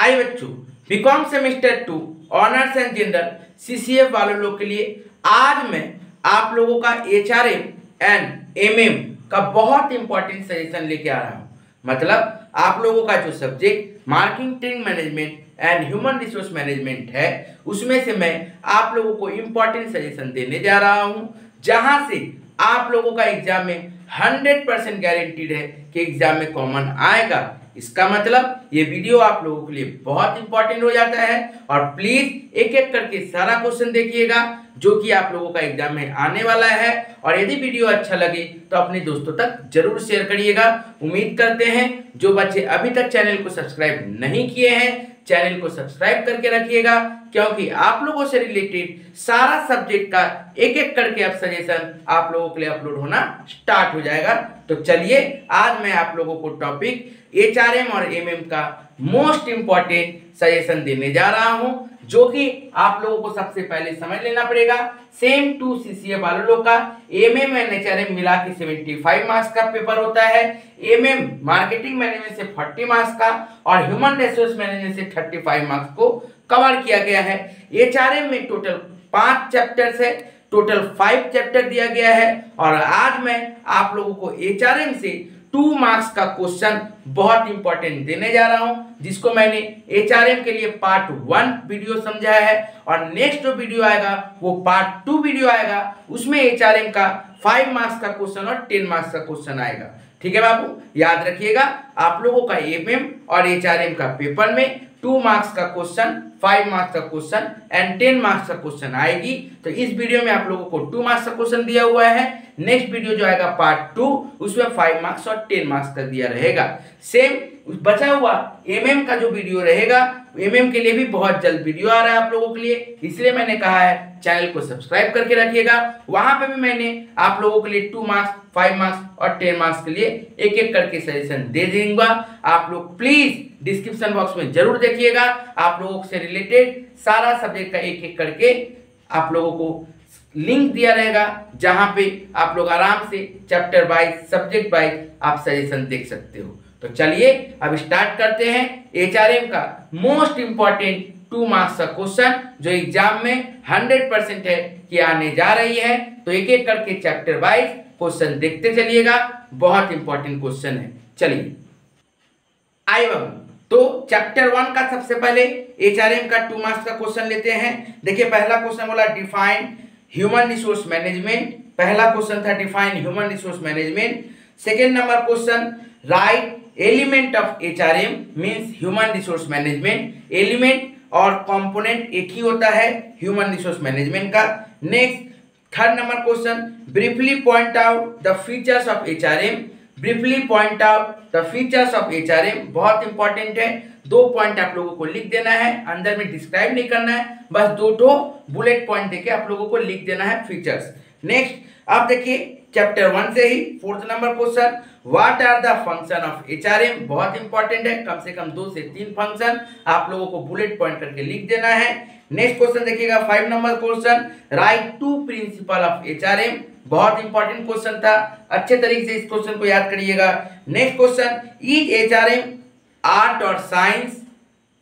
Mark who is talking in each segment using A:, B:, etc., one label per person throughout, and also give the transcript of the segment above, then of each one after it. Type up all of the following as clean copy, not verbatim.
A: आई बच्चों, BCom semester 2 honours and general CCF वाले लोग के लिए आज मैं आप लोगों का एचआरएम एंड एमएम का बहुत इंपॉर्टेंट सजेशन लेके आ रहा हूँ। मतलब आप लोगों का जो subject marketing management and human resource management है, उसमें से मैं आप लोगों को इंपॉर्टेंट सजेशन देने जा रहा हूँ, जहां से आप लोगों का एग्जाम में 100% गारंटीड है कि एग्जाम में कॉमन आएगा। इसका मतलब ये वीडियो आप लोगों के लिए बहुत इंपॉर्टेंट हो जाता है और प्लीज एक एक करके सारा क्वेश्चन देखिएगा जो कि आप लोगों का एग्जाम में आने वाला है। और यदि वीडियो अच्छा लगे तो अपने दोस्तों तक जरूर शेयर करिएगा। उम्मीद करते हैं जो बच्चे अभी तक चैनल को सब्सक्राइब नहीं किए हैं, चैनल को सब्सक्राइब करके रखिएगा, क्योंकि आप लोगों से रिलेटेड सारा सब्जेक्ट का एक एक करके अब सजेशन आप लोगों के लिए अपलोड होना स्टार्ट हो जाएगा। तो चलिए आज मैं आप लोगों को टॉपिक एचआरएम और एमएम का मोस्ट इंपॉर्टेंट सजेशन देने जा रहा हूं, जो कि आप लोगों को सबसे पहले समझ लेना पड़ेगा। सेम टू सीसीए वालों लोग का एमएम एंड एचआरएम मिला के 75 मार्क्स का पेपर होता है। एमएम मार्केटिंग मैनेजमेंट से 40 मार्क्स का और ह्यूमन रिसोर्स मैनेजमेंट से 35 मार्क्स को कवर किया गया है। एचआरएम में टोटल 5 चैप्टर्स है, टोटल 5 चैप्टर दिया गया है और आज मैं आप लोगों को एचआरएम से 2 मार्क्स का क्वेश्चन बहुत इंपॉर्टेंट देने जा रहा हूं, जिसको मैंने एचआरएम के लिए पार्ट 1 वीडियो समझाया है और नेक्स्ट जो वीडियो आएगा वो पार्ट 2 वीडियो आएगा, उसमें एचआरएम का 5 मार्क्स का क्वेश्चन और 10 मार्क्स का क्वेश्चन आएगा। ठीक है बाबू, याद रखिएगा आप लोगों का एमएम और एचआरएम का पेपर में 2 मार्क्स का क्वेश्चन, 5 मार्क्स का क्वेश्चन एंड 10 मार्क्स का क्वेश्चन आएगी। तो इस वीडियो में आप लोगों को 2 मार्क्स का क्वेश्चन दिया हुआ है। नेक्स्ट वीडियो जो आएगा पार्ट 2, उसमें 5 मार्क्स और 10 मार्क्स का दिया रहेगा। सेम बचा हुआ एमएम का जो वीडियो रहेगा, एमएम के लिए भी बहुत जल्द वीडियो आ रहा है आप लोगों के लिए, इसलिए मैंने कहा है चैनल को सब्सक्राइब करके रखिएगा। वहां पे भी मैंने आप लोगों के लिए 2 मार्क्स, 5 मार्क्स और 10 मार्क्स के लिए एक एक करके सजेशन दे दूंगा। आप लोग प्लीज डिस्क्रिप्शन बॉक्स में जरूर देखिएगा। आप लोगों से रिलेटेड सारा सब्जेक्ट का एक एक करके आप लोगों को लिंक दिया रहेगा, जहां पे आप लोग आराम से चैप्टर वाइज, सब्जेक्ट वाइज आप सजेशन देख सकते हो। तो चलिए अब स्टार्ट करते हैं एचआरएम का मोस्ट इंपॉर्टेंट 2 मार्क्स का क्वेश्चन, जो एग्जाम में 100% है कि आने जा रही है। तो एक एक करके चैप्टर वाइज क्वेश्चन देखते चलिएगा, बहुत इंपॉर्टेंट क्वेश्चन है। चलिए आइए बाबू, तो चैप्टर 1 का सबसे पहले एचआरएम का 2 मार्क्स का क्वेश्चन लेते हैं। देखिए पहला क्वेश्चन बोला डिफाइन ह्यूमन रिसोर्स मैनेजमेंट। पहला क्वेश्चन था define human resource management. Second number question right element of HRM means human resource management. Element और कंपोनेंट एक ही होता है ह्यूमन रिसोर्स मैनेजमेंट का। Next third number question briefly point out the features of HRM. Briefly point out the features of HRM बहुत important है। 2 point आप लोगों को लिख देना है, अंदर में डिस्क्राइब नहीं करना है, बस 2 बुलेट पॉइंट देके आप लोगों को लिख देना है फीचर्स। नेक्स्ट अब देखिए चैप्टर 1 से ही 4th number question what are the function of HRM. बहुत इंपॉर्टेंट है, कम से कम 2 से 3 फंक्शन आप लोगों को बुलेट पॉइंट करके लिख देना है। नेक्स्ट क्वेश्चन देखिएगा 5 number question right 2 principle of HRM. बहुत इंपॉर्टेंट क्वेश्चन था, अच्छे तरीके से इस क्वेश्चन को याद करिएगा। Next question is HRM art और साइंस।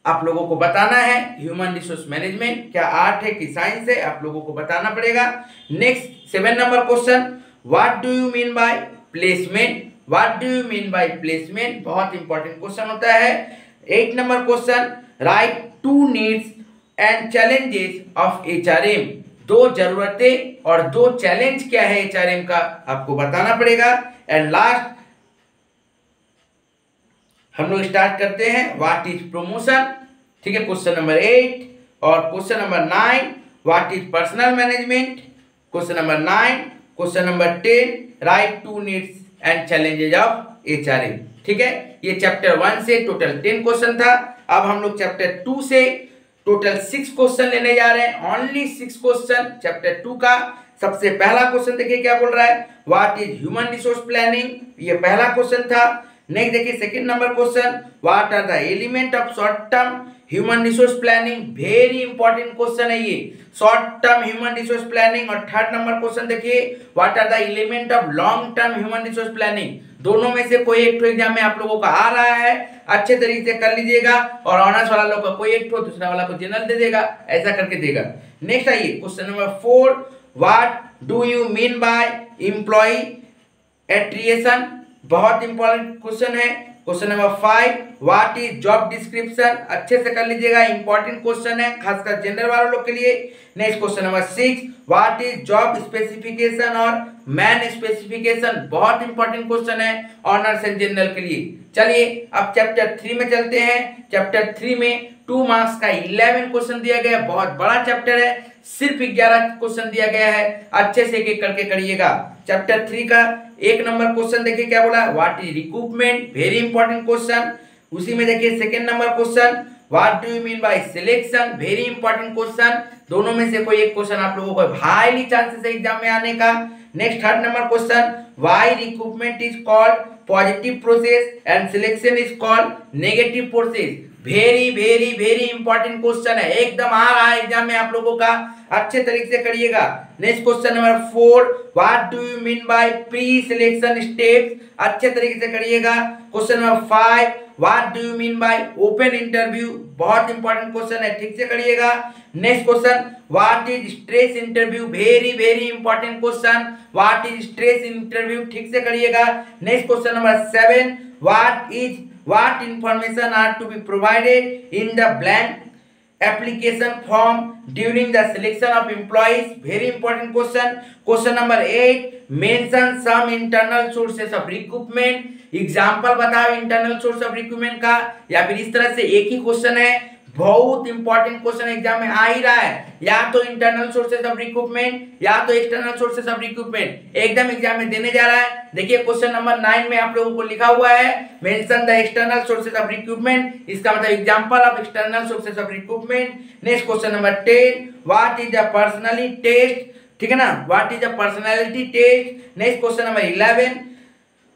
A: आप लोगों को बताना है ह्यूमन रिसोर्स मैनेजमेंट क्या आर्ट है कि साइंस है, आप लोगों को बताना पड़ेगा। Next 7 number question what do you mean bye placement. What do you mean bye placement बहुत इंपॉर्टेंट क्वेश्चन होता है। 8 number question right 2 needs and challenges of HRM. 2 जरूरतें और 2 चैलेंज क्या है एचआरएम का, आपको बताना पड़ेगा। एंड लास्ट हम लोग स्टार्ट करते हैं व्हाट इज प्रमोशन। ठीक है, क्वेश्चन नंबर 8 और question number 9 what is personal management. Question number 9, question number 10 right 2 needs and challenges of HRM. ठीक है, ये चैप्टर 1 से टोटल 10 क्वेश्चन था। अब हम लोग चैप्टर 2 से टोटल 6 क्वेश्चन लेने जा रहे हैं, ओनली 6 क्वेश्चन चैप्टर 2 का। सबसे पहला क्वेश्चन देखिए क्या बोल रहा है what is human resource planning, ये पहला क्वेश्चन था। नेक्स्ट देखिए second number question what are the element of short term human resource planning. Very important question है ये, short term human resource planning. और थर्ड नंबर क्वेश्चन देखिए what are the element of long term human resource planning. दोनों में से कोई एक exam में आप लोगों का आ रहा है, अच्छे तरीके से कर लीजिएगा। और ऑनर्स वाला लोग का कोई एक दूसरा वाला को जनरल दे देगा, ऐसा करके देगा। नेक्स्ट आइए question number 4, what do you mean by employ attrition, बहुत इंपॉर्टेंट क्वेश्चन है। Question number 5, what is job description, अच्छे से कर लीजिएगा, इंपॉर्टेंट क्वेश्चन है खासकर जनरल वालों लोग के लिए। Next question number 6, what is job specification और मैन स्पेसिफिकेशन, बहुत इंपॉर्टेंट क्वेश्चन है ऑनर्स एंड जनरल के लिए। चलिए अब चैप्टर 3 में चलते हैं। चैप्टर 3 में 2 मार्क्स का 11 क्वेश्चन दिया गया है, बहुत बड़ा चैप्टर है, सिर्फ 11 क्वेश्चन दिया गया है, अच्छे से एक एक करके करिएगा। चैप्टर 3 का 1 नंबर क्वेश्चन देखिए क्या बोला, what is recruitment, very important question. उसी में देखिए second number question, what do you mean bye selection, very important question. दोनों में से कोई एक क्वेश्चन आप लोगों को हाईली चांसेस है एग्जाम में आने का। Next third number question, why recruitment is called positive process and selection is called negative process, very very very important question है, एकदम आ रहा है एग्जाम में आप लोगों का, अच्छे तरीके से करिएगा। Next question number 4, what do you mean by pre selection steps, अच्छे तरीके से करिएगा। Question number 5, what do you mean bye open interview, बहुत इंपॉर्टेंट क्वेश्चन है, ठीक से करिएगा। Next question, what is stress interview, very very important question, what is stress interview, ठीक से करिएगा। Next question number 7, what information are to be provided in the blank application form during the selection of employees, very important question. Question number 8, mention some internal sources of recruitment, example बताओ internal source of recruitment का, या फिर इस तरह से एक ही question है, बहुत इंपॉर्टेंट क्वेश्चन एग्जाम में आ ही रहा है, या तो इंटरनल सोर्सेज ऑफ रिक्रूटमेंट या तो एक्सटर्नल सोर्सेज ऑफ रिक्रूटमेंट, एकदम एग्जाम में देने जा रहा है। देखिए क्वेश्चन नंबर 9 में आप लोगों को लिखा हुआ है mention the external sources of recruitment, इसका मतलब example of external sources of recruitment. Next question number 10, what is the personality test, ठीक है ना, what is the personality test. Next question number 11,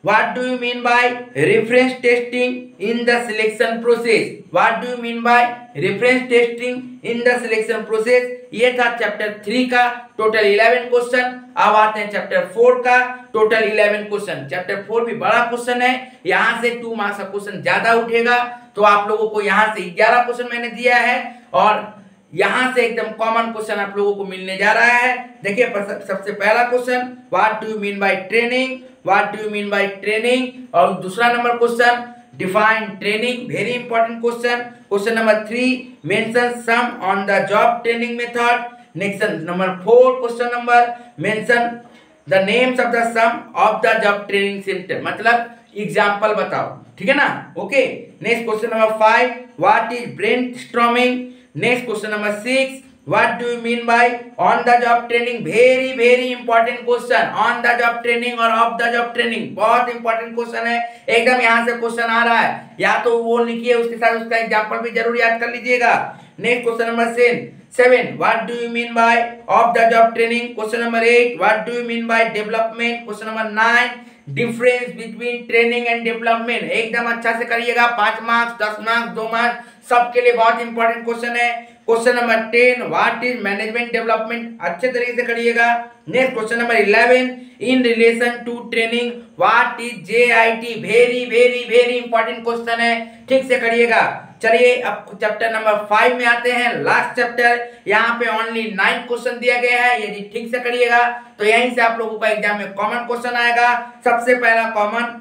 A: what do you mean by reference testing in the selection process, what do you mean by reference testing in the selection process। ये था chapter 3 का total 11 question. अब आते हैं chapter 4 का total 11 question. Chapter 4 भी बड़ा question है, यहाँ से 2 मार्क्स का क्वेश्चन ज्यादा उठेगा, तो आप लोगों को यहाँ से 11 क्वेश्चन मैंने दिया है और यहाँ से एकदम कॉमन क्वेश्चन आप लोगों को मिलने जा रहा है। देखिए सबसे पहला question, what do you mean by training, what do you mean by training, और दूसरा number question define training, very important question. Question number 3, mention some on the job training method. Next number 4 question number, mention the names of the some of the job training center, मतलब example बताओ, ठीक है ना, okay. Next question number 5, what is brainstorming. Next question number 6, what do you mean bye on the job training, very very important question, on the job training और of the job training, बहुत important question है, एकदम यहाँ से question आ रहा है, या तो वो लिखिए उसके साथ उसका एग्जांपल भी जरूर याद कर लीजिएगा। Next question number 7, what do you mean bye of the job training. Question number 8, what do you mean by development. Question number 9, difference between training and development, एकदम अच्छा से करिएगा, 5 मार्क्स 10 मार्क्स 2 मार्क्स सबके लिए बहुत इंपॉर्टेंट क्वेश्चन है। Question number 10, what is management development, अच्छे तरीके से करिएगा। Next question number 11, in relation to training what is JIT, very very very important question है, ठीक से करिएगा। चलिए अब चैप्टर नंबर 5 में आते हैं, लास्ट चैप्टर। यहाँ पे ओनली 9 क्वेश्चन दिया गया है, यदि ठीक से करिएगा तो यहीं से आप लोगों का एग्जाम में कॉमन क्वेश्चन आएगा। सबसे पहला common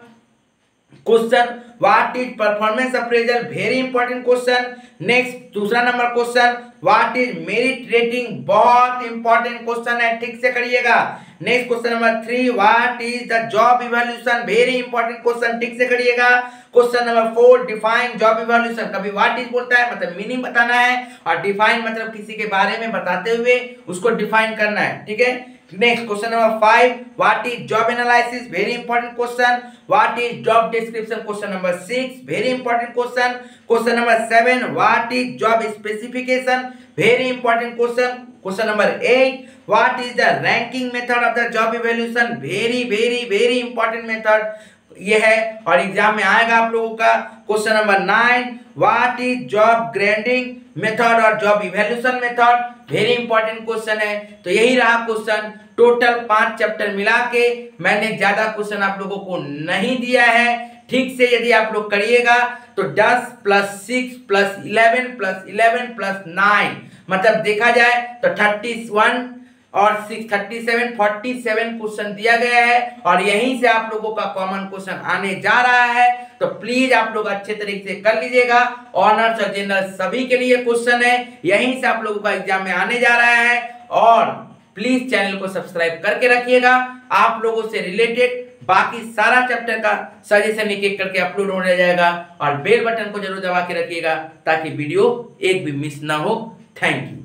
A: question, what is performance appraisal, very important question. Next दूसरा number question, what is merit rating, बहुत इंपॉर्टेंट क्वेश्चन है, ठीक से करिएगा। Next question number 3, what is the job evaluation, very important question, ठीक से करिएगा। Question number 4, define job evaluation, कभी व्हाट इज बोलता है मतलब मीनिंग बताना है, और डिफाइन मतलब किसी के बारे में बताते हुए उसको डिफाइन करना है, ठीक है। Next question number 5, what is job analysis, very important question. What is job description, question number 6, very important question. Question number 7, what is job specification, very important question. Question number 8, what is the ranking method of the job evaluation, very very very important method. ये है। और exam में आएगा आप लोगों का question number 9, what is job grading method और job evaluation method, very important question है। तो यही रहा क्वेश्चन, टोटल 5 चैप्टर मिला के मैंने ज्यादा क्वेश्चन आप लोगों को नहीं दिया है। ठीक से यदि आप लोग करिएगा तो 10 + 6 + 11 + 11 + 9 मतलब देखा जाए तो 31 और 6 37 47 क्वेश्चन दिया गया है और यहीं से आप लोगों का कॉमन क्वेश्चन आने जा रहा है। तो प्लीज आप लोग अच्छे तरीके से कर लीजिएगा। ऑनर्स और जनरल सभी के लिए क्वेश्चन है, यहीं से आप लोगों का एग्जाम में आने जा रहा है। और प्लीज चैनल को सब्सक्राइब करके रखिएगा। आप लोगों से रिलेटेड बाकी सारा चैप्टर का सजेशन एक एक करके अपलोड होने जाएगा और बेल बटन को जरूर दबा के रखिएगा ताकि वीडियो एक भी मिस ना हो। Thank you.